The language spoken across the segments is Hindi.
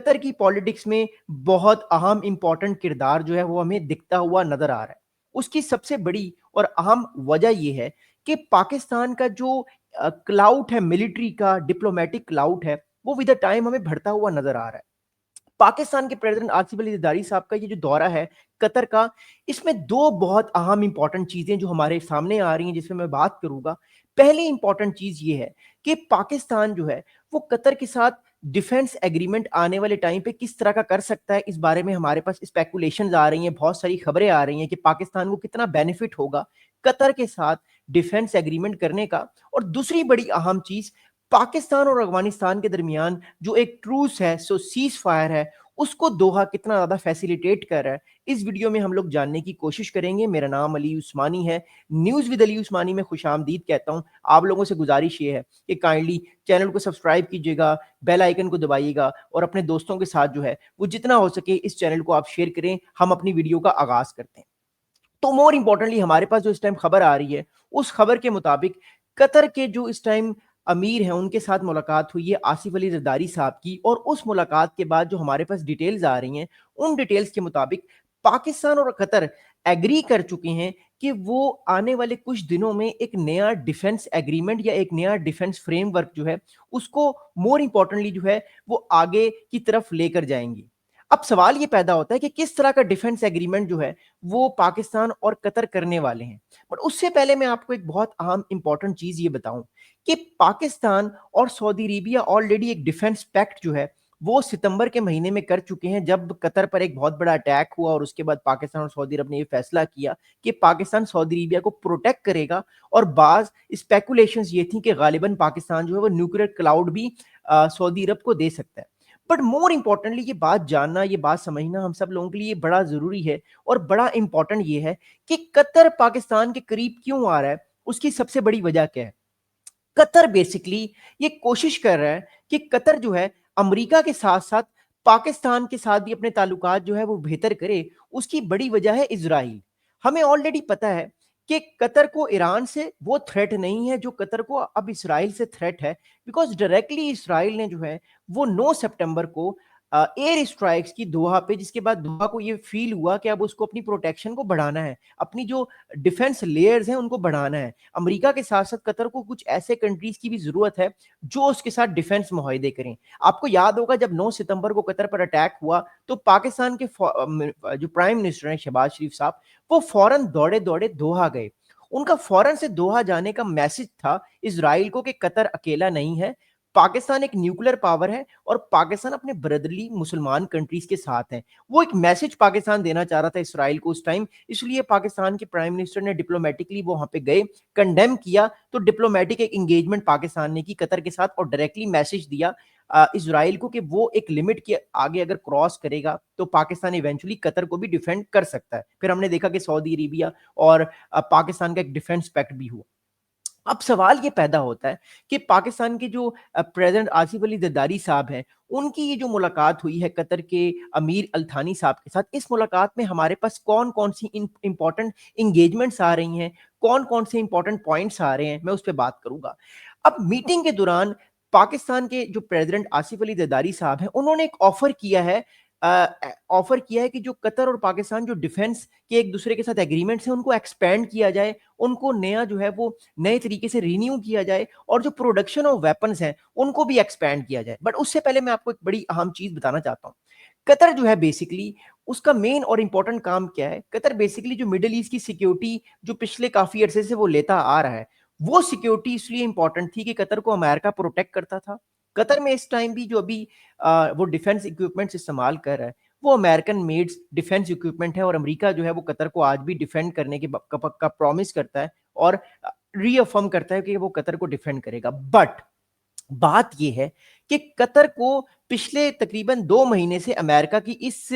कतर की पॉलिटिक्स में बहुत अहम इंपॉर्टेंट किरदार जो है वो हमें दिखता हुआ नजर आ रहा है। उसकी सबसे बड़ी और अहम वजह यह है कि पाकिस्तान का जो क्लाउट है, मिलिट्री का डिप्लोमेटिक क्लाउट है, वो विद द टाइम हमें बढ़ता हुआ नजर आ रहा है। पाकिस्तान के प्रेसिडेंट आसिफ अली जरदारी साहब का ये जो दौरा है कतर का, इसमें दो बहुत अहम इंपॉर्टेंट चीजें जो हमारे सामने आ रही हैं जिसमें मैं बात करूंगा। पहली इंपॉर्टेंट चीज ये है कि पाकिस्तान जो है वो कतर के साथ डिफेंस एग्रीमेंट आने वाले टाइम पे किस तरह का कर सकता है, इस बारे में हमारे पास स्पेकुलेशंस आ रही हैं, बहुत सारी खबरें आ रही हैं कि पाकिस्तान को कितना बेनिफिट होगा कतर के साथ डिफेंस एग्रीमेंट करने का। और दूसरी बड़ी अहम चीज, पाकिस्तान और अफगानिस्तान के दरमियान जो एक ट्रूस है, सो सीज फायर है, उसको दोहा कितना ज्यादा फैसिलिटेट कर रहा है, इस वीडियो में हम लोग जानने की कोशिश करेंगे। मेरा नाम अली उस्मानी है, न्यूज विद अली उस्मानी में खुशामदीद कहता हूं। आप लोगों से गुजारिश ये है कि काइंडली चैनल को सब्सक्राइब कीजिएगा, बेल आइकन को दबाइएगा और अपने दोस्तों के साथ जो है वो जितना हो सके इस चैनल को आप शेयर करें। हम अपनी वीडियो का आगाज करते हैं। तो मोर इंपॉर्टेंटली हमारे पास जो इस टाइम खबर आ रही है, उस खबर के मुताबिक कतर के जो इस टाइम अमीर हैं उनके साथ मुलाकात हुई है आसिफ अली जरदारी साहब की। और उस मुलाकात के बाद जो हमारे पास डिटेल्स आ रही हैं, उन डिटेल्स के मुताबिक पाकिस्तान और कतर एग्री कर चुके हैं कि वो आने वाले कुछ दिनों में एक नया डिफेंस एग्रीमेंट या एक नया डिफेंस फ्रेमवर्क जो है उसको मोर इंपॉर्टेंटली जो है वो आगे की तरफ लेकर जाएंगी। अब सवाल ये पैदा होता है कि किस तरह का डिफेंस एग्रीमेंट जो है वो पाकिस्तान और कतर करने वाले हैं। बट उससे पहले मैं आपको एक बहुत अहम इंपॉर्टेंट चीज ये बताऊं कि पाकिस्तान और सऊदी अरेबिया ऑलरेडी एक डिफेंस पैक्ट जो है वो सितंबर के महीने में कर चुके हैं, जब कतर पर एक बहुत बड़ा अटैक हुआ और उसके बाद पाकिस्तान और सऊदी अरब ने ये फैसला किया कि पाकिस्तान सऊदी अरेबिया को प्रोटेक्ट करेगा। और बाज स्पेकुलेशंस ये थी कि गालिबन पाकिस्तान जो है वो न्यूक्लियर क्लाउड भी सऊदी अरब को दे सकता है। बट मोर इंपॉर्टेंटली ये बात जानना, ये बात समझना हम सब लोगों के लिए बड़ा जरूरी है और बड़ा इंपॉर्टेंट ये है कि कतर पाकिस्तान के करीब क्यों आ रहा है। उसकी सबसे बड़ी वजह क्या है? कतर बेसिकली ये कोशिश कर रहा है कि कतर जो है अमेरिका के साथ साथ पाकिस्तान के साथ भी अपने ताल्लुकात जो है वो बेहतर करे। उसकी बड़ी वजह है इजराइल। हमें ऑलरेडी पता है कि कतर को ईरान से वो थ्रेट नहीं है जो कतर को अब इसराइल से थ्रेट है, बिकॉज डायरेक्टली इसराइल ने जो है वो 9 सितंबर को एयर स्ट्राइक्स की दोहा पे, जिसके बाद दोहा को ये फील हुआ कि अब उसको अपनी प्रोटेक्शन को बढ़ाना है, अपनी जो डिफेंस लेयर्स हैं उनको बढ़ाना है। अमेरिका के साथ साथ कतर को कुछ ऐसे कंट्रीज की भी जरूरत है जो उसके साथ डिफेंस मुआहदे करें। आपको याद होगा जब 9 सितंबर को कतर पर अटैक हुआ तो पाकिस्तान के जो प्राइम मिनिस्टर हैं शहबाज शरीफ साहब, वो फौरन दौड़े दौड़े दोहा गए। उनका फौरन से दोहा जाने का मैसेज था इसराइल को कि कतर अकेला नहीं है, पाकिस्तान एक न्यूक्लियर पावर है और पाकिस्तान अपने ब्रदरली मुसलमान कंट्रीज के साथ है। वो एक मैसेज पाकिस्तान देना चाह रहा था इसराइल को उस टाइम, इसलिए पाकिस्तान के प्राइम मिनिस्टर ने डिप्लोमेटिकली वो वहां पे गए, कंडेम किया, तो डिप्लोमेटिक एक एंगेजमेंट पाकिस्तान ने की कतर के साथ और डायरेक्टली मैसेज दिया इसराइल को कि वो एक लिमिट के आगे अगर क्रॉस करेगा तो पाकिस्तान इवेंचुअली कतर को भी डिफेंड कर सकता है। फिर हमने देखा कि सऊदी अरेबिया और पाकिस्तान का एक डिफेंस पैक्ट भी हुआ। अब सवाल ये पैदा होता है कि पाकिस्तान के जो प्रेसिडेंट आसिफ अली जरदारी साहब हैं, उनकी ये जो मुलाकात हुई है कतर के अमीर अल थानी साहब के साथ, इस मुलाकात में हमारे पास कौन कौन सी इंपॉर्टेंट इंगेजमेंट्स आ रही हैं, कौन कौन से इंपॉर्टेंट पॉइंट्स आ रहे हैं, मैं उस पर बात करूंगा। अब मीटिंग के दौरान पाकिस्तान के जो प्रेसिडेंट आसिफ अली जरदारी साहब हैं, उन्होंने एक ऑफर किया है कि जो कतर और पाकिस्तान जो डिफेंस के एक दूसरे के साथ एग्रीमेंट्स हैं उनको एक्सपेंड किया जाए, उनको नया जो है वो नए तरीके से रिन्यू किया जाए और जो प्रोडक्शन ऑफ वेपन्स हैं उनको भी एक्सपेंड किया जाए। बट उससे पहले मैं आपको एक बड़ी अहम चीज बताना चाहता हूँ। कतर जो है बेसिकली उसका मेन और इंपॉर्टेंट काम क्या है? कतर बेसिकली जो मिडिल ईस्ट की सिक्योरिटी जो पिछले काफी अरसे से वो लेता आ रहा है, वो सिक्योरिटी इसलिए इंपॉर्टेंट थी कि कतर को अमेरिका प्रोटेक्ट करता था। कतर में इस टाइम भी जो अभी वो डिफेंस इक्विपमेंट्स इस्तेमाल कर रहा है वो अमेरिकन मेड्स डिफेंस इक्विपमेंट है और अमेरिका जो है वो कतर को आज भी डिफेंड करने के का प्रॉमिस करता है और रीअफर्म करता है कि वो कतर को डिफेंड करेगा। बट बात यह है कि कतर को पिछले तकरीबन 2 महीने से अमेरिका की इस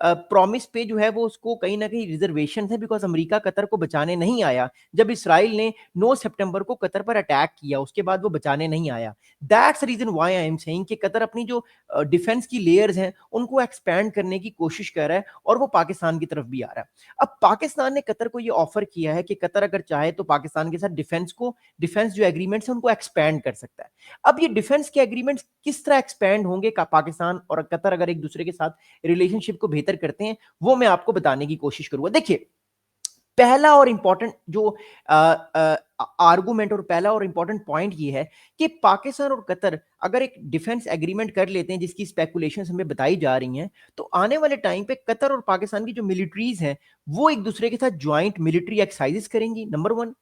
प्रॉमिस पे जो है वो उसको कहीं ना कहीं रिजर्वेशन है, बिकॉज अमेरिका कतर को बचाने नहीं आया। जब इसराइल ने 9 सितंबर को कतर पर अटैक किया उसके बाद वो बचाने नहीं आया। That's reason why I am saying कि कतर अपनी जो डिफेंस की लेयर्स हैं उनको एक्सपैंड करने की कोशिश कर रहा है और वो पाकिस्तान की तरफ भी आ रहा है। अब पाकिस्तान ने कतर को ये ऑफर किया है कि कतर अगर चाहे तो पाकिस्तान के साथ डिफेंस जो एग्रीमेंट्स है उनको एक्सपैंड कर सकता है। अब ये डिफेंस के एग्रीमेंट्स किस तरह एक्सपैंड होंगे पाकिस्तान और कतर अगर एक दूसरे के साथ रिलेशनशिप को बेहतर करते हैं, वो मैं आपको बताने की कोशिश करूंगा। देखिए, पहला और इंपॉर्टेंट जो आर्गुमेंट और पहला और इंपॉर्टेंट पॉइंट ये है कि पाकिस्तान और कतर अगर एक डिफेंस एग्रीमेंट कर लेते हैं जिसकी स्पेकुलेशंस हमें बताई जा रही हैं, तो आने वाले टाइम पे कतर और पाकिस्तान की जो मिलिट्रीज हैं वो एक दूसरे के साथ ज्वाइंट मिलिट्री एक्सरसाइजेस करेंगी, नंबर वन।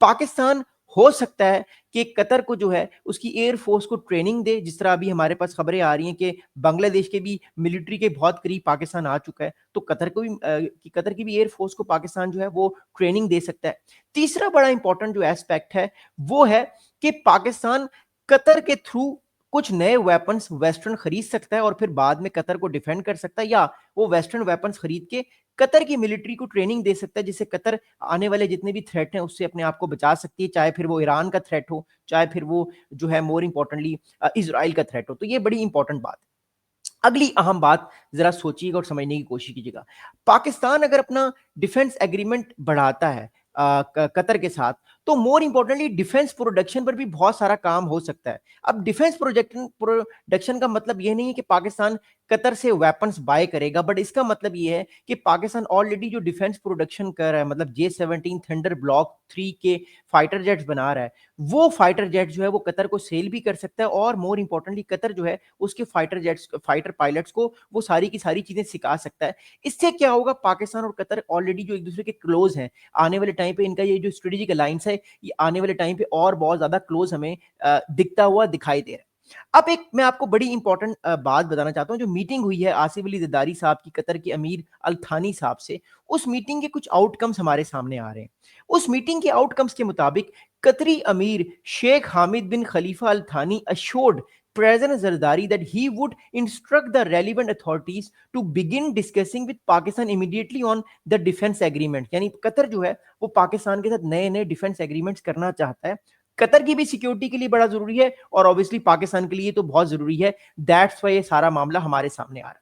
पाकिस्तान हो सकता है कि कतर को जो है उसकी एयरफोर्स को ट्रेनिंग दे, जिस तरह अभी हमारे पास खबरें आ रही हैं कि बांग्लादेश के भी मिलिट्री के बहुत करीब पाकिस्तान आ चुका है, तो कतर को भी कतर की भी एयरफोर्स को पाकिस्तान जो है वो ट्रेनिंग दे सकता है। तीसरा बड़ा इंपॉर्टेंट जो एस्पेक्ट है वो है कि पाकिस्तान कतर के थ्रू कुछ नए वेपन्स वेस्टर्न खरीद सकता है और फिर बाद में कतर को डिफेंड कर सकता है, या वो वेस्टर्न वेपन्स खरीद के कतर की मिलिट्री को ट्रेनिंग दे सकता है, जिससे कतर आने वाले जितने भी थ्रेट हैं उससे अपने आप को बचा सकती है, चाहे फिर वो ईरान का थ्रेट हो, चाहे फिर वो जो है मोर इंपॉर्टेंटली इजराइल का थ्रेट हो। तो ये बड़ी इंपॉर्टेंट बात है। अगली अहम बात जरा सोचिएगा और समझने की कोशिश कीजिएगा। पाकिस्तान अगर अपना डिफेंस एग्रीमेंट बढ़ाता है कतर के साथ, तो मोर इंपॉर्टेंटली डिफेंस प्रोडक्शन पर भी बहुत सारा काम हो सकता है। अब डिफेंस प्रोजेक्शन प्रोडक्शन का मतलब यह नहीं है कि पाकिस्तान कतर से वेपन्स बाय करेगा, बट इसका मतलब यह है कि पाकिस्तान ऑलरेडी जो डिफेंस प्रोडक्शन कर रहा है, मतलब J-17 थंडर ब्लॉक 3 के फाइटर जेट्स बना रहा है, वो फाइटर जेट जो है वो कतर को सेल भी कर सकता है, और मोर इंपॉर्टेंटली कतर जो है उसके फाइटर जेट्स फाइटर पायलट्स को वो सारी की सारी चीजें सिखा सकता है। इससे क्या होगा, पाकिस्तान और कतर ऑलरेडी जो एक दूसरे के क्लोज हैं, आने वाले टाइम पे इनका ये जो स्ट्रेटेजिक अलायंस है ये आने वाले टाइम पे और बहुत ज्यादा क्लोज हमें दिखता हुआ दिखाई दे रहा है। अब एक मैं आपको बड़ी इंपॉर्टेंट बात बताना चाहता हूं। जो मीटिंग हुई है आसिफ अली जरदारी साहब की कतर के अमीर अल थानी साहब से, उस मीटिंग के कुछ आउटकम्स हमारे सामने आ रहे हैं। उस मीटिंग के आउटकम्स के मुताबिक कतरी अमीर शेख हामिद बिन खलीफा अल थानी assured President Zardari that he would instruct the relevant authorities to begin discussing with Pakistan immediately on the defense agreement। यानी कतर जो है वो पाकिस्तान के साथ नए नए डिफेंस एग्रीमेंट्स करना चाहता है। कतर की भी सिक्योरिटी के लिए बड़ा जरूरी है और ऑब्वियसली पाकिस्तान के लिए तो बहुत जरूरी है। दैट्स वाई ये सारा मामला हमारे सामने आ रहा है।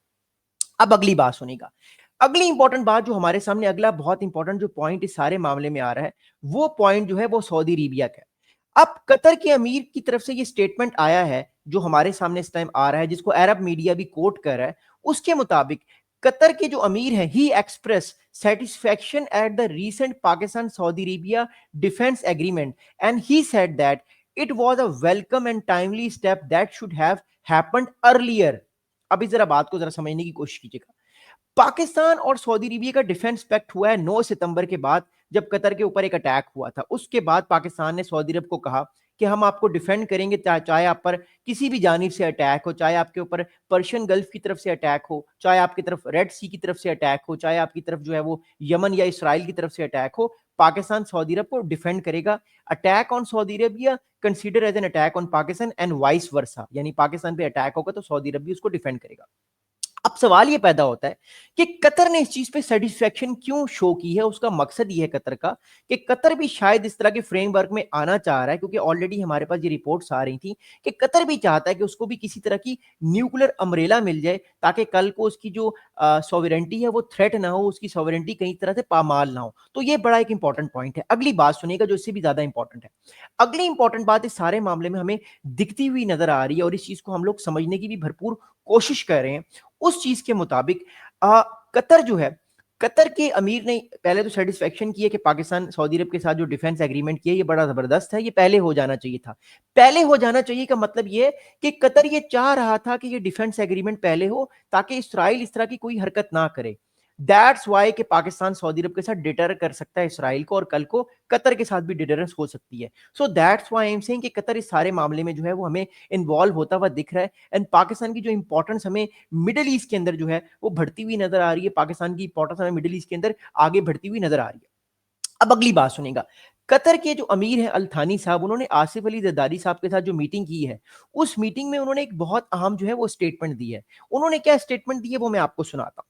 अब अगली बात सुनिएगा। अगली इंपॉर्टेंट बात जो हमारे सामने अगला बहुत इंपॉर्टेंट जो पॉइंट इस सारे मामले में आ रहा है, वो पॉइंट जो है वो सऊदी अरेबिया का है। अब कतर के अमीर की तरफ से ये स्टेटमेंट आया है जो हमारे सामने इस टाइम आ रहा है, जिसको अरब मीडिया भी कोट कर रहा है। उसके मुताबिक कतर के जो अमीर हैं he express satisfaction at the recent Pakistan Saudi Arabia defence agreement and he said that it was a welcome and timely step that should have happened earlier. अभी जरा बात को जरा समझने की कोशिश कीजिएगा। पाकिस्तान और सऊदी अरेबिया का डिफेंस पैक्ट हुआ है 9 सितंबर के बाद, जब कतर के ऊपर एक अटैक हुआ था। उसके बाद पाकिस्तान ने सऊदी अरब को कहा कि हम आपको डिफेंड करेंगे, चाहे आप पर किसी भी जानिब से अटैक हो, चाहे आपके ऊपर पर्शियन गल्फ की तरफ से अटैक हो, चाहे आपकी तरफ रेड सी की तरफ से अटैक हो, चाहे आपकी तरफ जो है वो यमन या इसराइल की तरफ से अटैक हो, पाकिस्तान सऊदी अरब को डिफेंड करेगा। Attack on Saudi Arabia consider as an attack on Pakistan and vice versa, यानी पाकिस्तान पे अटैक होगा तो सऊदी अरब भी उसको डिफेंड करेगा। अब सवाल ये पैदा होता है कि कतर ने इस चीज पे सेटिस्फेक्शन क्यों शो की है। उसका मकसद ये है कतर का कि कतर भी शायद इस तरह के फ्रेमवर्क में आना चाह रहा है, क्योंकि ऑलरेडी हमारे पास ये रिपोर्ट्स आ रही थी कि कतर भी चाहता है कि उसको भी किसी तरह की न्यूक्लियर अम्ब्रेला मिल जाए, ताकि कल को उसकी जो सॉवरेंटी है वो थ्रेट ना हो, उसकी सॉवरेंटी कहीं तरह से पामाल ना हो। तो ये बड़ा एक इंपॉर्टेंट पॉइंट है। अगली बात सुनिएगा जो इससे भी ज्यादा इंपॉर्टेंट है। अगली इंपॉर्टेंट बात इस सारे मामले में हमें दिखती हुई नजर आ रही है और इस चीज को हम लोग समझने की भी भरपूर कोशिश कर रहे हैं। उस चीज के मुताबिक कतर जो है, कतर के अमीर ने पहले तो सेटिस्फेक्शन की है कि पाकिस्तान सऊदी अरब के साथ जो डिफेंस एग्रीमेंट किया ये बड़ा जबरदस्त है, ये पहले हो जाना चाहिए था। पहले हो जाना चाहिए का मतलब ये कि कतर ये चाह रहा था कि ये डिफेंस एग्रीमेंट पहले हो, ताकि इसराइल इस तरह की कोई हरकत ना करे। दैट्स वाई कि पाकिस्तान सऊदी अरब के साथ डिटर कर सकता है इसराइल को, और कल को कतर के साथ भी डिटरेंस हो सकती है। So that's why I am saying कि कतर इस सारे मामले में जो है वो हमें इन्वॉल्व होता हुआ दिख रहा है। एंड पाकिस्तान की जो इंपॉर्टेंस हमें मिडिल ईस्ट के अंदर जो है वो बढ़ती हुई नजर आ रही है। पाकिस्तान की इंपॉर्टेंस हमें मिडिल ईस्ट के अंदर आगे बढ़ती हुई नजर आ रही है। अब अगली बात सुनेगा। कतर के जो अमीर हैं अल थानी साहब, उन्होंने आसिफ अली जरदारी साहब के साथ जो मीटिंग की है, उस मीटिंग में उन्होंने एक बहुत अहम जो है वो स्टेटमेंट दी है। उन्होंने क्या स्टेटमेंट दी है वो मैं आपको सुनाता हूं।